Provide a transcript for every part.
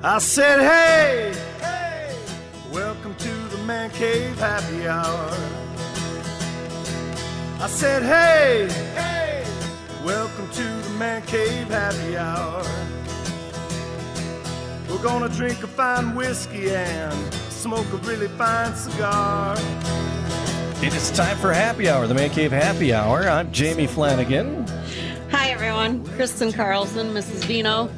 I said, hey, hey, welcome to the Man Cave Happy Hour. I said, hey, hey, welcome to the Man Cave Happy Hour. We're gonna drink a fine whiskey and smoke a really fine cigar. It is time for Happy Hour, the Man Cave Happy Hour. I'm Jamie Flanagan. Hi, everyone. Kristen Carlson, Mrs. Vino.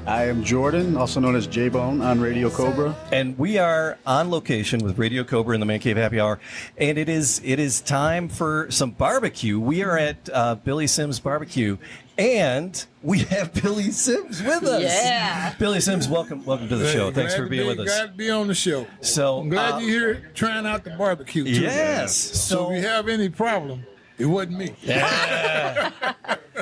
I am Jordan, also known as J-Bone on Radio Cobra. And we are on location with Radio Cobra in the Man Cave Happy Hour. And it is time for some barbecue. We are at Billy Sims Barbecue. And we have Billy Sims with us. Yeah. Billy Sims, welcome to the show. Thanks for being with us. Glad to be on the show. So I'm glad you're here trying out the barbecue, too. Yes. So if you have any problem, it wasn't me. Yeah.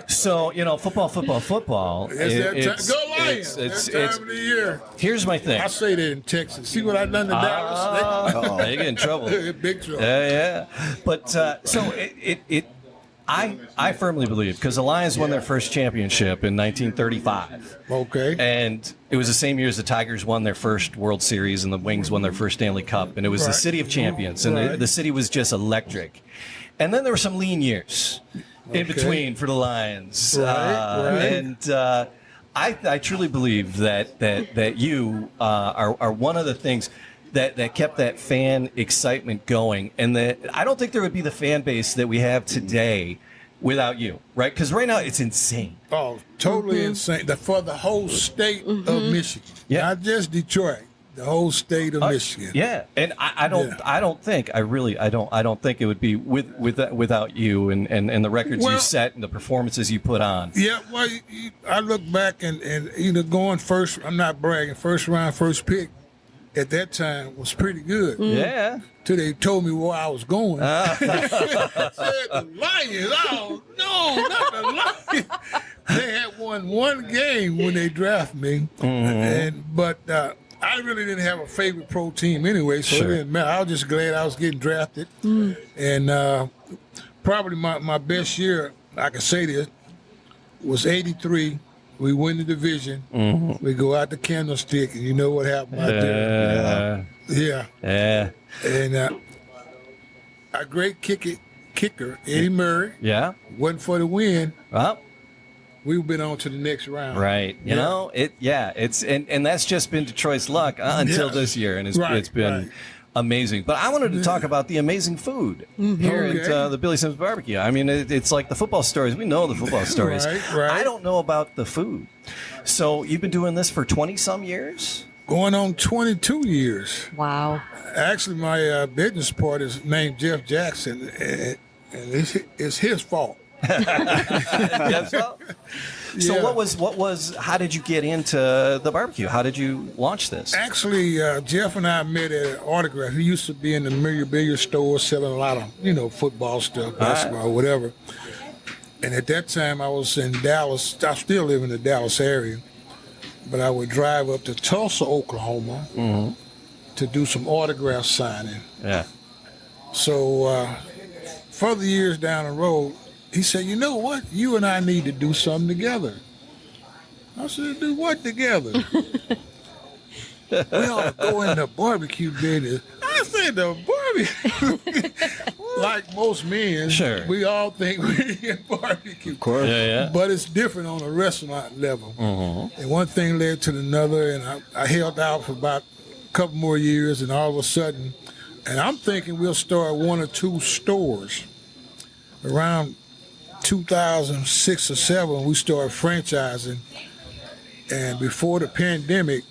So, football. It's that time. Go Lions. It's time of the year. Here's my thing. I say that in Texas. See what I done to Dallas? You get in trouble. Big trouble. Yeah. But so I firmly believe, because the Lions won their first championship in 1935. Okay. And it was the same year as the Tigers won their first World Series and the Wings won their first Stanley Cup. And it was the city of champions. And the city was just electric. And then there were some lean years in between for the Lions. And I truly believe that you are one of the things that kept that fan excitement going, and that I don't think there would be the fan base that we have today without you, right? Because right now it's insane. Oh, totally insane. For the whole state of Michigan, not just Detroit. The whole state of Michigan. Yeah, and I don't think it would be without you and the records you set and the performances you put on. Yeah, well, I look back and going first. I'm not bragging. First round, first pick. At that time was pretty good. Yeah. Till they told me where I was going. I said the Lions. Oh no, not the Lions. They had won one game when they drafted me, but I really didn't have a favorite pro team anyway, so it didn't matter. I was just glad I was getting drafted. And probably my best year, I can say this, was '83. We win the division. We go out the Candlestick, and you know what happened out there. Yeah. And a great kicker, Eddie Murray. Yeah. Wasn't for the win. Well, we've been on to the next round. Right. You know, it's and that's just been Detroit's luck until this year, and it's been amazing. But I wanted to talk about the amazing food here at the Billy Sims Barbecue. I mean, it's like the football stories. We know the football stories. Right. I don't know about the food. So you've been doing this for 20-some years? Going on 22 years. Wow. Actually, my business partner is named Jeff Jackson, and it's his fault. So what was how did you get into the barbecue? How did you launch this? Actually, Jeff and I met at an autograph. He used to be in the memorabilia store selling a lot of, football stuff, basketball, whatever. And at that time, I was in Dallas. I still live in the Dallas area. But I would drive up to Tulsa, Oklahoma to do some autograph signing. Yeah. So further years down the road, he said, you know what? You and I need to do something together. I said, do what together? We ought to go in the barbecue business. I said, the barbecue? Like most men, we all think we in barbecue. Of course. Yeah. But it's different on a restaurant level. And one thing led to another, and I held out for about a couple more years, and all of a sudden, and I'm thinking we'll start 1 or 2 stores. Around 2006 or 7, we started franchising, and before the pandemic,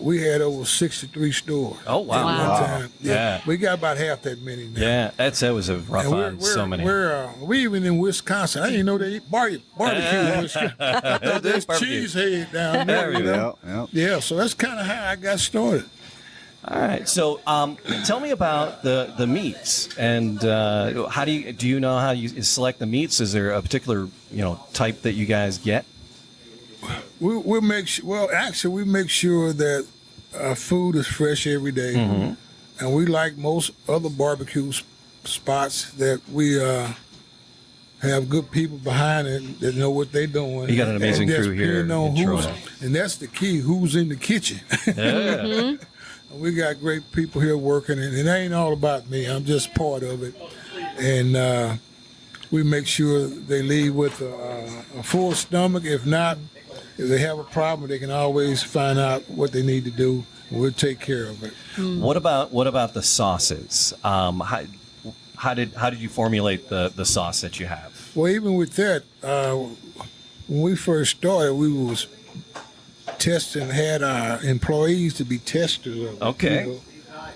we had over 63 stores. Oh, wow. At one time. Yeah. We got about half that many now. Yeah, that was a rough on so many. We even in Wisconsin. I didn't know they eat barbecue in Wisconsin. There's cheesehead down there. There we go. Yeah, so that's kind of how I got started. All right. So, tell me about the meats, and how do you know how you select the meats? Is there a particular type that you guys get? We make sure that our food is fresh every day, and we like most other barbecue spots that we have good people behind it that know what they're doing. You got an amazing crew here in Troy. And that's the key, who's in the kitchen. Yeah. We got great people here working, and it ain't all about me. I'm just part of it. And we make sure they leave with a full stomach. If not, if they have a problem, they can always find out what they need to do. We'll take care of it. What about the sauces? How did you formulate the sauce that you have? Well, even with that, when we first started, we was testing, had our employees to be testers of it. Okay. You know.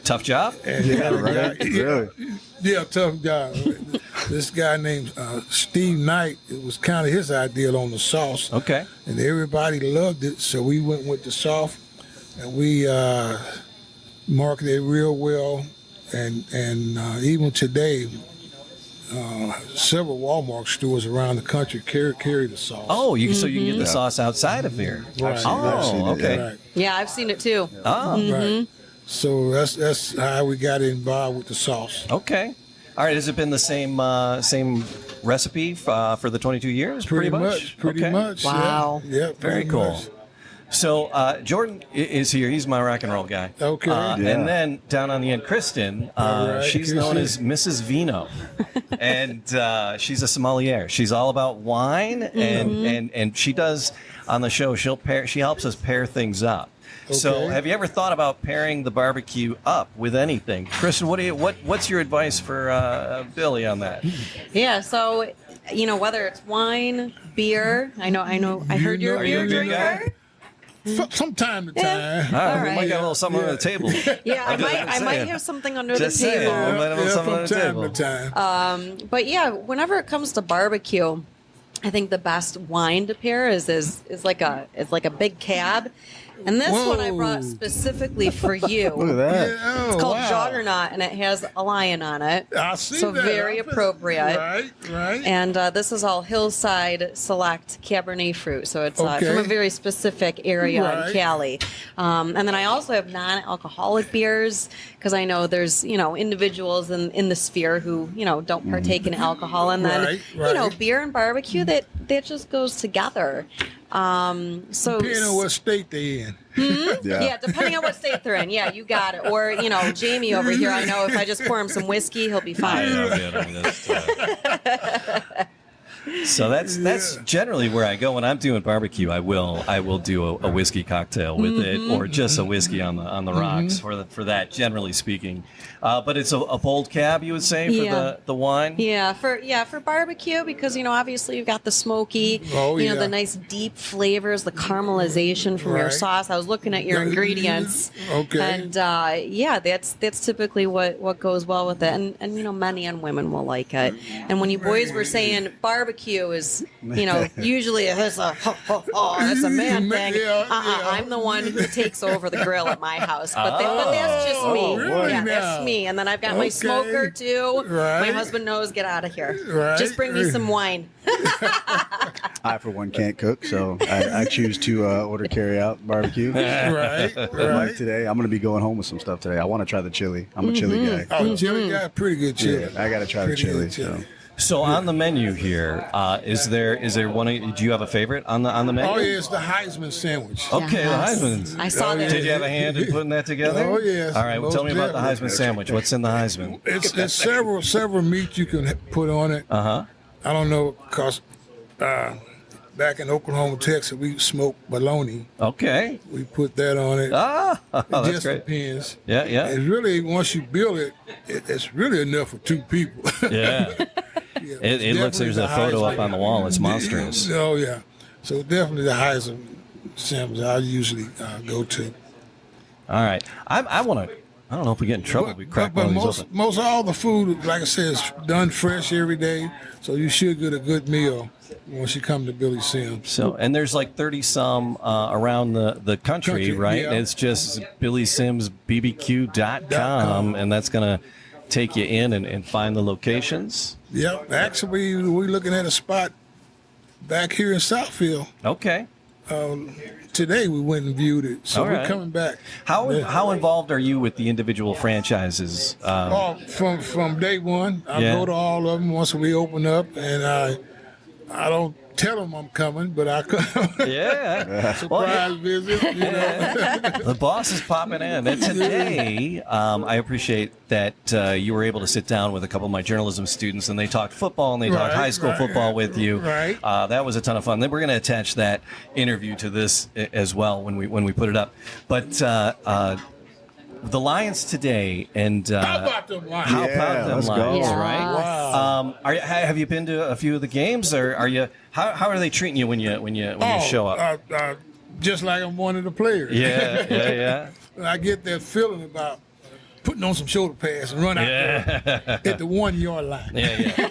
Tough job? And yeah, tough job. This guy named Steve Knight, it was kind of his idea on the sauce. Okay. And everybody loved it, so we went with the sauce, and we marketed it real well. And even today, several Walmart stores around the country carry the sauce. Oh, so you can get the sauce outside of here. Right. I've seen it, Okay. Right. Yeah, I've seen it too. Oh, Right. So that's how we got involved with the sauce. okay. All right. Has it been the same recipe for the 22 years? Pretty much. Pretty Okay. much. Wow. Yeah. Very pretty cool. much. So Jordan is here. He's my rock and roll guy. Okay. And then down on the end, Kristen. All right, She's known as Mrs. Vino, and she's a sommelier. She's all about wine, and she does on the show. She helps us pair things up. So, Okay. have you ever thought about pairing the barbecue up with anything, Kristen? What's your advice for Billy on that? Yeah, so whether it's wine, beer. I heard you're a Are you beer a beer guy? drinker. From time to time. All right, All we right. might got a little something on the table. Yeah, I might saying. have something under Just the saying. table. We might have a little something on from the time table. to time. But yeah, whenever it comes to barbecue, I think the best wine to pair is like a big cab. And this one I brought Whoa. specifically for you. Look at that. Yeah, It's called wow. Juggernaut, and it has a lion on it. I see So that. very appropriate. Right. And this is all Hillside Select Cabernet fruit. So it's Okay. from a very specific area Right. in Cali. And then I also have non-alcoholic beers because I know there's, individuals in the sphere who, don't partake in alcohol. And then, Right. beer and barbecue, that just goes together. So Depending on what state they in. yeah, depending on what state they're in. Yeah, you got it. Or, Jamie over here, I know if I just pour him some whiskey, he'll be fine. So that's generally where I go when I'm doing barbecue. I will do a whiskey cocktail with it, or just a whiskey on the rocks for that. Generally speaking, but it's a bold cab, you would say, for Yeah. the wine. Yeah, for barbecue, because obviously you've got the smoky, Oh, yeah. the nice deep flavors, the caramelization from your Right. sauce. I was looking at your ingredients, Okay. and that's typically what goes well with it, and men and women will like it. And when you boys were saying barbecue is usually it's a man thing. Yeah. I'm the one who takes over the grill at my house, but that's just me. really Yeah, now? that's me. And then I've got my Okay. smoker too. Right. My husband knows, get out of here. Right. Just bring me some wine. I, for one, can't cook, so I choose to order carry-out barbecue. Right. But like today, I'm going to be going home with some stuff today. I want to try the chili. I'm a chili guy. Oh, chili got pretty good chili. Yeah, I got to try the Pretty chili. good chili. So. So on the menu here, is there one? Do you have a favorite on the menu? Oh, yeah, it's the Heisman sandwich. Okay, Yes. the Heisman. I saw that. Did you have a hand in putting that together? Oh, yes. All right, well, tell me about the Most Heisman sandwich. What's in the Heisman? It's several meats you can put on it. Uh-huh. I don't know, because back in Oklahoma, Texas, we smoke bologna. Okay. We put that on it. That's It just great. depends. Yeah, yeah. It's really, once you build it, it's really enough for two people. Yeah. Yeah, It looks, there's a photo up on the wall. It's monstrous. Oh, yeah. So definitely the Heisman sandwich I usually go to. All right. I want to, I don't know if we get in trouble if we crack but one of these open. most all the food, like I said, is done fresh every day. So you should get a good meal once you come to Billy Sims. So, and there's like 30 some around the country, right? yeah. It's just BillySimsBBQ.com, and that's going to take you in and find the locations. Yep. Actually, we're looking at a spot back here in Southfield. Okay. Today we went and viewed it, so All we're right. coming back. How involved are you with the individual franchises? From day one, I Yeah. go to all of them once we open up, and I don't tell them I'm coming, but I come. Yeah. Surprise visit, you know. The boss is popping in. And today, I appreciate that you were able to sit down with a couple of my journalism students, and they talked football and they talked high school football with you. Right. That was a ton of fun. Then we're going to attach that interview to this as well when we put it up. But the Lions today, and How about them Lions? how about them let's go. Lions, Yeah. right? Wow. Have you been to a few of the games, or are you? How are they treating you when you show up? Just like I'm one of the players. Yeah. I get that feeling about putting on some shoulder pads and run out there at the 1 yard line. Yeah.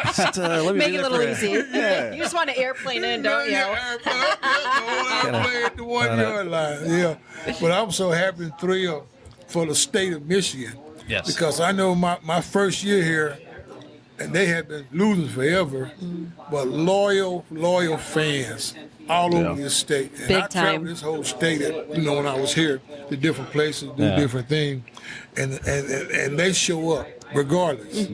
Just, let me Make be it a there little for easy. Yeah. You just want to airplane in, don't you? I play at the 1 yard line. Yeah, but I'm so happy and thrilled for the state of Michigan. Yes. Because I know my first year here, and they had been losing forever, but loyal fans all over the state. And Big I traveled time. this whole state, when I was here, to different places, do different things, and they show up regardless.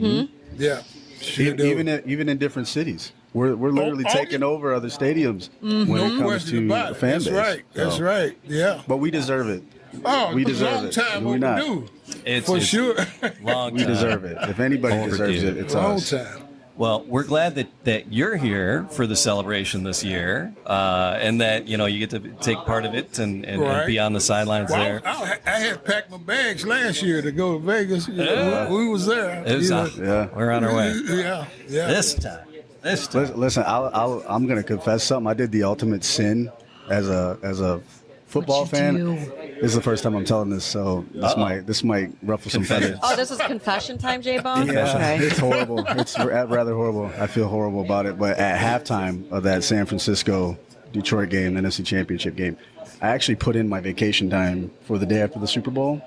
Yeah. Sure do. Even in different cities, we're literally taking over other stadiums when No it comes question to about the it. fan That's base. right. That's So- right. Yeah. But we deserve it. Oh, we deserve long it. time Do we not? overdue. It's For sure. long We time. deserve it. If anybody Overdue. deserves it, it's Long us. time. Well, we're glad that you're here for the celebration this year, and that you get to take part of it and Right. be on the sidelines Well, there. I had packed my bags last year to go to Vegas. We was there. It was, Yeah. We're on our way. Yeah. This time. Listen, I'm gonna confess something. I did the ultimate sin as a football What'd you fan. do? This is the first time I'm telling this, so this might ruffle some feathers. Oh, this is confession time, J-Bone? Yeah, Okay. it's horrible. It's rather horrible. I feel horrible about it. But at halftime of that San Francisco Detroit game, the NFC Championship game, I actually put in my vacation time for the day after the Super Bowl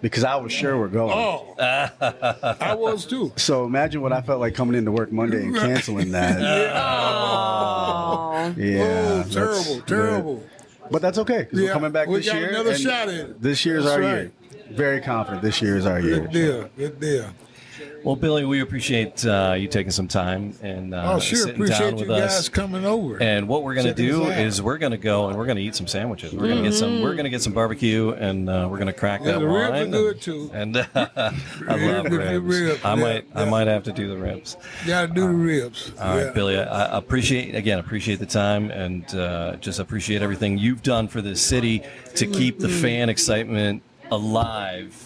because I was sure we're going. Oh, I was too. So imagine what I felt like coming into work Monday and canceling that. Oh. Yeah, Oh, terrible. But that's okay because we're coming back we this got year. another and shot at it. This year's That's our right. year. Very confident this year is our year. Good deal. Well, Billy, we appreciate you taking some time and Oh, sure. sitting down Appreciate with you us. guys coming over. And what we're going to Checking do us out. is we're going to go and we're going to eat some sandwiches. We're going to get some. We're going to get some barbecue, and we're going to crack Yeah, that the wine. ribs are good, too. And I love ribs. I might have to do the ribs. Got to do the ribs. All right, Billy. I appreciate the time and just appreciate everything you've done for this city to keep the fan excitement alive.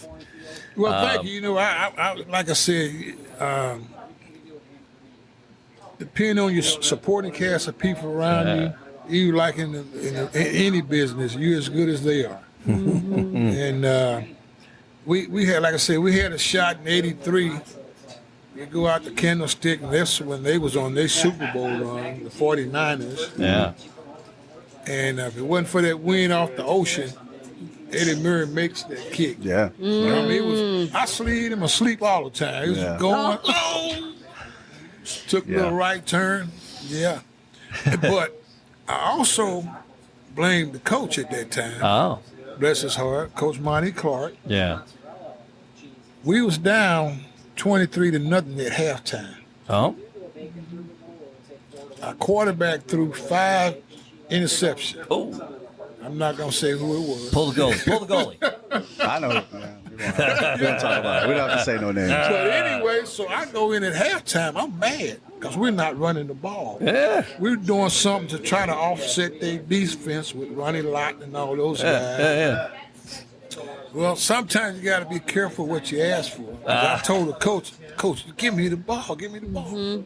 Well, thank you. You know, I like I said, depending on your supporting cast of people around you like in any business, you're as good as they are. And we had, like I said, we had a shot in '83. We go out to Candlestick, and that's when they was on their Super Bowl run, the 49ers. Yeah. And if it wasn't for that win off the ocean, Eddie Murray makes that kick. Yeah. I mean, I slid him asleep all the time. He was going, took a little right turn. Yeah. But I also blamed the coach at that time. Oh. Bless his heart, Coach Monty Clark. Yeah. We was down 23-0 at halftime. Oh. Our quarterback threw 5 interceptions. Oh. I'm not going to say who it was. Pull the goalie. I know. We don't talk about it. We don't have to say no names. But anyway, so I go in at halftime. I'm mad because we're not running the ball. Yeah. We're doing something to try to offset their defense with Ronnie Lott and all those guys. Yeah. Well, sometimes you got to be careful what you ask for. 'Cause I told the coach, give me the ball, give me the ball.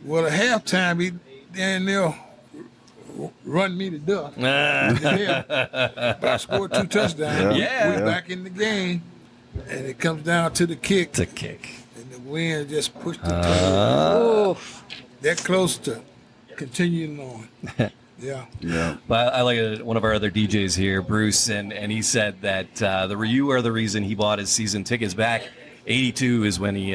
Well, at halftime, he damn near run me to death. But I scored 2 touchdowns. Yeah. We're back in the game, and it comes down to the kick. It's a kick. And the wind just pushed it that close to continuing on. Yeah. But I like one of our other DJs here, Bruce, and he said that you are the reason he bought his season tickets back. '82 is when he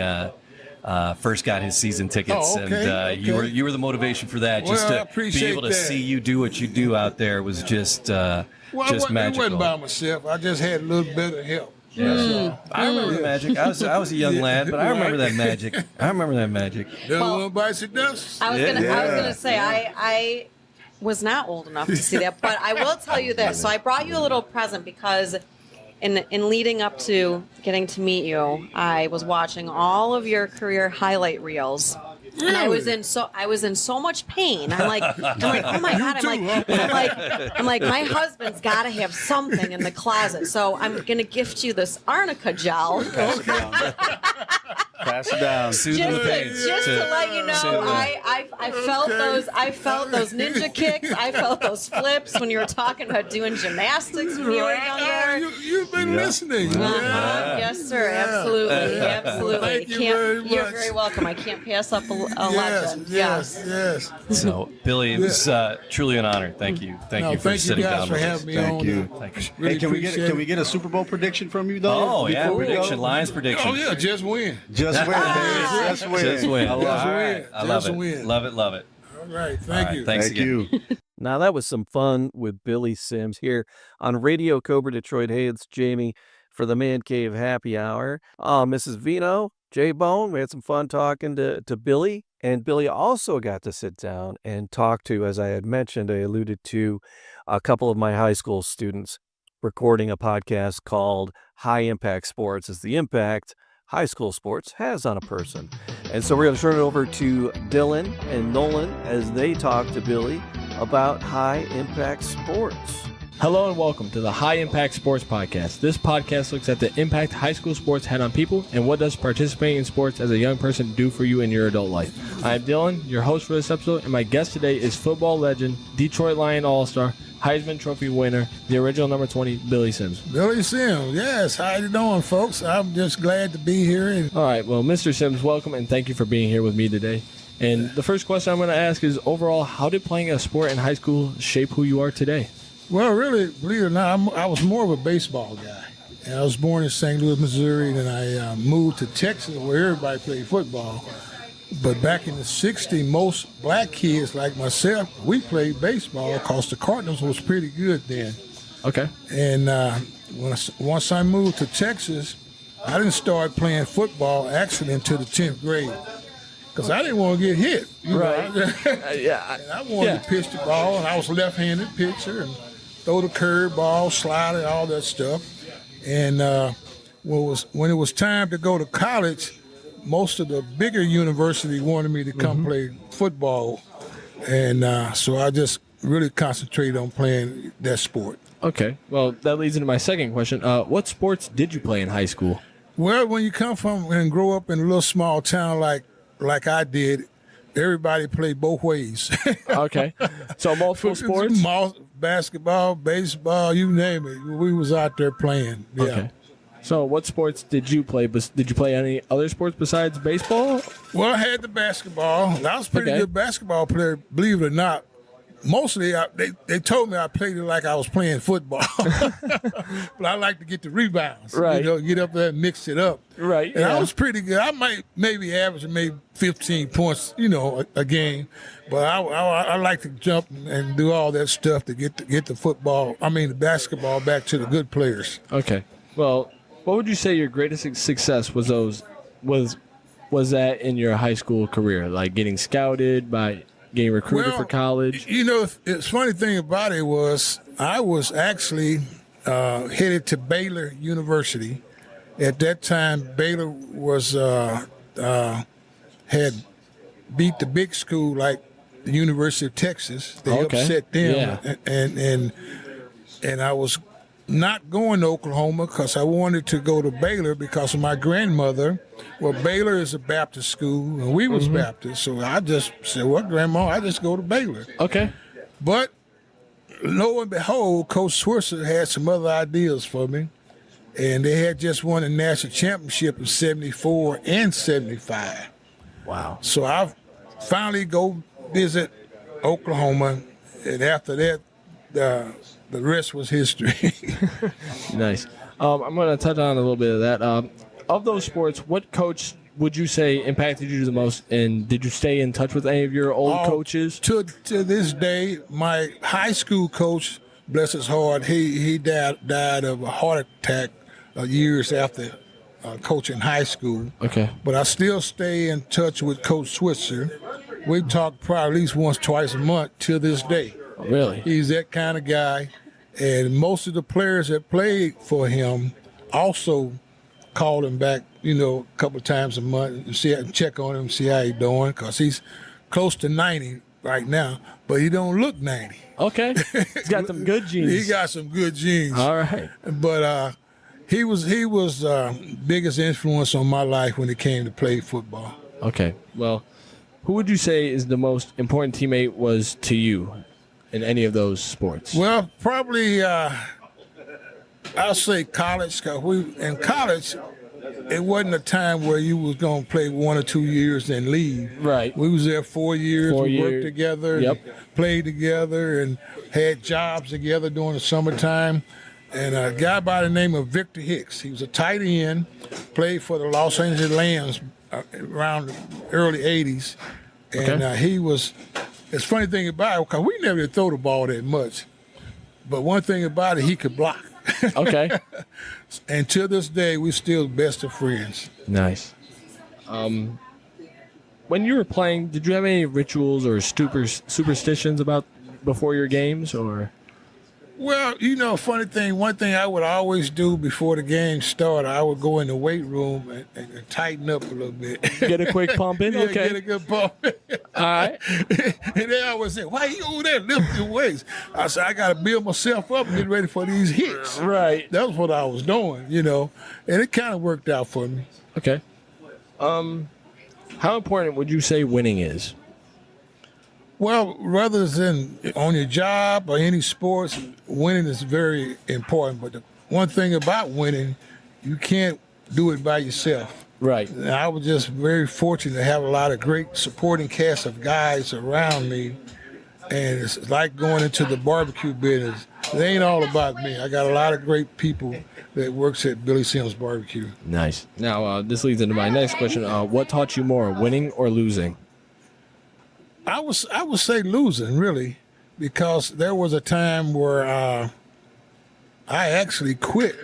first got his season tickets, and you were the motivation for that. Just to be able to see you do what you do out there was just magical. It wasn't by myself. I just had a little bit of help. Yeah. I remember the magic. I was a young lad, but I remember that magic. One bites the dust. I was gonna say I was not old enough to see that, but I will tell you this. So I brought you a little present because in leading up to getting to meet you, I was watching all of your career highlight reels. And I was in so much pain. I'm like, oh my God. I'm like, my husband's got to have something in the closet. So I'm going to gift you this arnica gel. Pass it down. Just to let you know, I felt those ninja kicks. I felt those flips when you were talking about doing gymnastics when you were younger. You've been listening. Yes, sir. Absolutely. Thank you very much. You're very welcome. I can't pass up a legend. Yes. So, Billy, it was truly an honor. Thank you. Thank you for sitting down with us. Thank you guys for having me on. Thank you. Really Can we get a Super Bowl prediction from you though? Oh yeah, prediction, Lions prediction. Oh yeah, just win. Just win. Just win. Just win. Just win. I love Just it. win. Love it. All right. Thank you. Thanks Thank again. you. Now, that was some fun with Billy Sims here on Radio Cobra Detroit. Hey, it's Jamie for the Man Cave Happy Hour. Mrs. Vino, J-Bone, we had some fun talking to Billy. And Billy also got to sit down and talk to, as I had mentioned, I alluded to a couple of my high school students recording a podcast called High Impact Sports, as the impact high school sports has on a person. And so we're going to turn it over to Dylan and Nolan as they talk to Billy about high impact sports. Hello and welcome to the High Impact Sports Podcast. This podcast looks at the impact high school sports had on people and what does participating in sports as a young person do for you in your adult life. I'm Dylan, your host for this episode, and my guest today is football legend, Detroit Lion All-Star, Heisman Trophy winner, the original number 20, Billy Sims. Billy Sims, yes. How you doing, folks? I'm just glad to be here. All right, well, Mr. Sims, welcome, and thank you for being here with me today. And the first question I'm going to ask is, overall, how did playing a sport in high school shape who you are today? Well, really, believe it or not, I was more of a baseball guy. And I was born in St. Louis, Missouri, and I moved to Texas where everybody played football. But back in the 60s, most black kids like myself, we played baseball because the Cardinals was pretty good then. Okay. And once I moved to Texas, I didn't start playing football actually until the 10th grade because I didn't want to get hit. Right. Yeah. And I wanted to pitch the ball, and I was a left-handed pitcher and throw the curve ball, slide it, all that stuff. And when it was time to go to college, most of the bigger universities wanted me to come play football. And so I just really concentrated on playing that sport. Okay. Well, that leads into my second question. What sports did you play in high school? Well, when you come from and grow up in a little small town like I did, everybody played both ways. Okay. So multiple sports? Basketball, baseball, you name it. We was out there playing. Yeah. Okay. So what sports did you play? Did you play any other sports besides baseball? Well, I had the basketball. I was a pretty good basketball player, believe it or not. Mostly, they told me I played it like I was playing football. But I like to get the rebounds. Right. Get up there and mix it up. Right. And I was pretty good. I might maybe average 15 points, a game. But I like to jump and do all that stuff to get the basketball back to the good players. Okay. Well, what would you say your greatest success was that in your high school career? Like getting scouted, by getting recruited for college? It's funny thing about it was I was actually headed to Baylor University. At that time, Baylor was had beat the big school like the University of Texas. They upset them, and I was not going to Oklahoma because I wanted to go to Baylor because of my grandmother. Well, Baylor is a Baptist school, and we was Baptist, so I just said, well, Grandma, I just go to Baylor. Okay. But lo and behold, Coach Swisher had some other ideas for me, and they had just won a national championship in 74 and 75. Wow. So I finally go visit Oklahoma, and after that, the rest was history. Nice. I'm going to touch on a little bit of that. Of those sports, what coach would you say impacted you the most? And did you stay in touch with any of your old coaches? To this day, my high school coach, bless his heart, he died of a heart attack years after coaching high school. Okay. But I still stay in touch with Coach Switzer. We talk probably at least once, twice a month to this day. Oh, really? He's that kind of guy. And most of the players that played for him also called him back, a couple of times a month and check on him, see how he's doing, because he's close to 90 right now, but he don't look 90. Okay. He's got some good genes. He got some good genes. All right. But he was biggest influence on my life when it came to play football. Okay. Well, who would you say is the most important teammate was to you in any of those sports? Well, probably I'll say college, because in college, it wasn't a time where you was going to play 1 or 2 years and leave. Right. We was there 4 years. We worked together, Yep. played together, and had jobs together during the summertime. And a guy by the name of Victor Hicks, he was a tight end, played for the Los Angeles Lambs around the early 80s. And he was, it's a funny thing about it, because we never did throw the ball that much. But one thing about it, he could block. Okay. And to this day, we're still best of friends. Nice. When you were playing, did you have any rituals or superstitions about before your games, or? Well, funny thing, one thing I would always do before the game started, I would go in the weight room and tighten up a little bit. Get a quick pump in? Yeah, Okay. get a good pump. All right. And they always say, why you over there lifting weights? I said, I got to build myself up and get ready for these hits. Right. That was what I was doing, and it kind of worked out for me. Okay. How important would you say winning is? Well, rather than on your job or any sports, winning is very important. But the one thing about winning, you can't do it by yourself. Right. And I was just very fortunate to have a lot of great supporting cast of guys around me. And it's like going into the barbecue business. It ain't all about me. I got a lot of great people that works at Billy Sims Barbecue. Nice. Now, this leads into my next question. What taught you more, winning or losing? I would say losing, really, because there was a time where I actually quit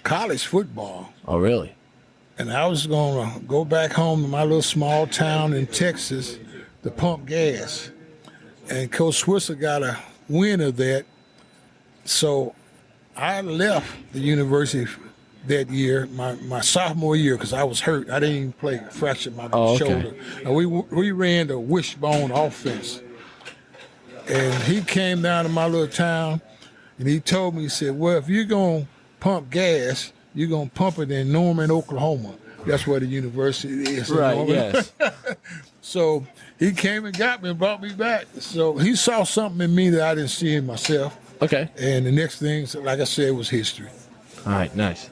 college football. Oh, really? And I was going to go back home to my little small town in Texas to pump gas. And Coach Switzer got a win of that. So I left the university that year, my sophomore year, because I was hurt. I didn't even play, fractured my shoulder. And we ran the wishbone offense. And he came down to my little town, and he told me, he said, well, if you're going to pump gas, you're going to pump it in Norman, Oklahoma. That's where the university is. Right, Norman. yes. So he came and got me and brought me back. So he saw something in me that I didn't see in myself. Okay. And the next thing, like I said, was history. All right, nice.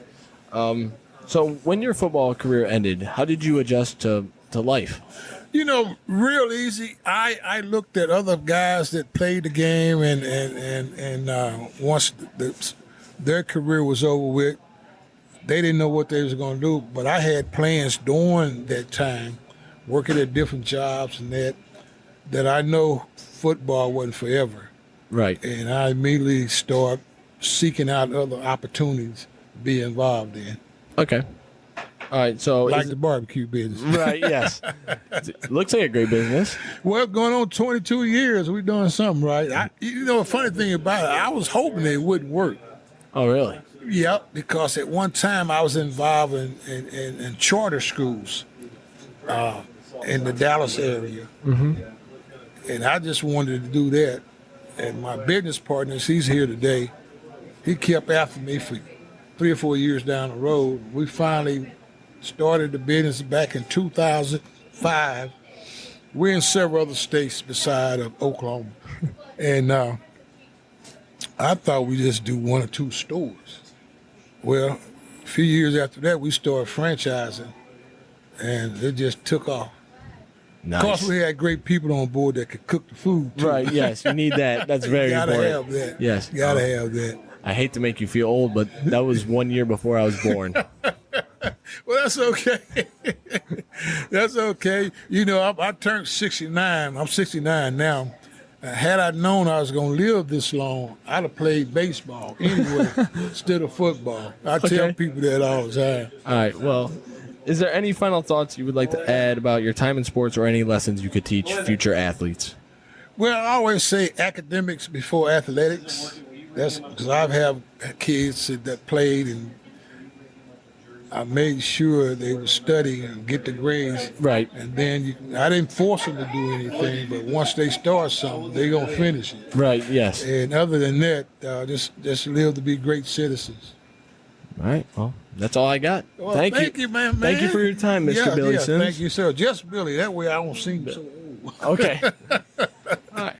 So when your football career ended, how did you adjust to life? Real easy. I looked at other guys that played the game, and once their career was over with, they didn't know what they was going to do. But I had plans during that time, working at different jobs and that I know football wasn't forever. Right. And I immediately started seeking out other opportunities to be involved in. Okay. All right, so like the barbecue business. Right, yes. It looks like a great business. Well, going on 22 years, we're doing something right. A funny thing about it, I was hoping it wouldn't work. Oh, really? Yep, because at one time I was involved in charter schools in the Dallas area. Mm-hmm. And I just wanted to do that. And my business partner, he's here today, he kept after me for 3 or 4 years down the road. We finally started the business back in 2005. We're in several other states beside of Oklahoma. And I thought we just do 1 or 2 stores. Well, a few years after that, we started franchising, and it just took off. Nice. Of course, we had great people on board that could cook the food, too. Right, yes, you need that. That's very important. You gotta have that. Yes. You gotta have that. I hate to make you feel old, but that was 1 year before I was born. Well, that's okay. That's okay. You know, I turned 69. I'm 69 now. Had I known I was going to live this long, I'd have played baseball anyway instead of football. I tell people that all the time. All right. Well, is there any final thoughts you would like to add about your time in sports or any lessons you could teach future athletes? Well, I always say academics before athletics. That's because I've had kids that played, and I made sure they would study and get the grades. Right. And then I didn't force them to do anything, but once they start something, they're going to finish it. Right, yes. And other than that, just live to be great citizens. All right. Well, that's all I got. Well, thank you, man. Thank you for your time, Mr. Billy Sims. Thank you, sir. Just Billy. That way I don't seem so old. Okay.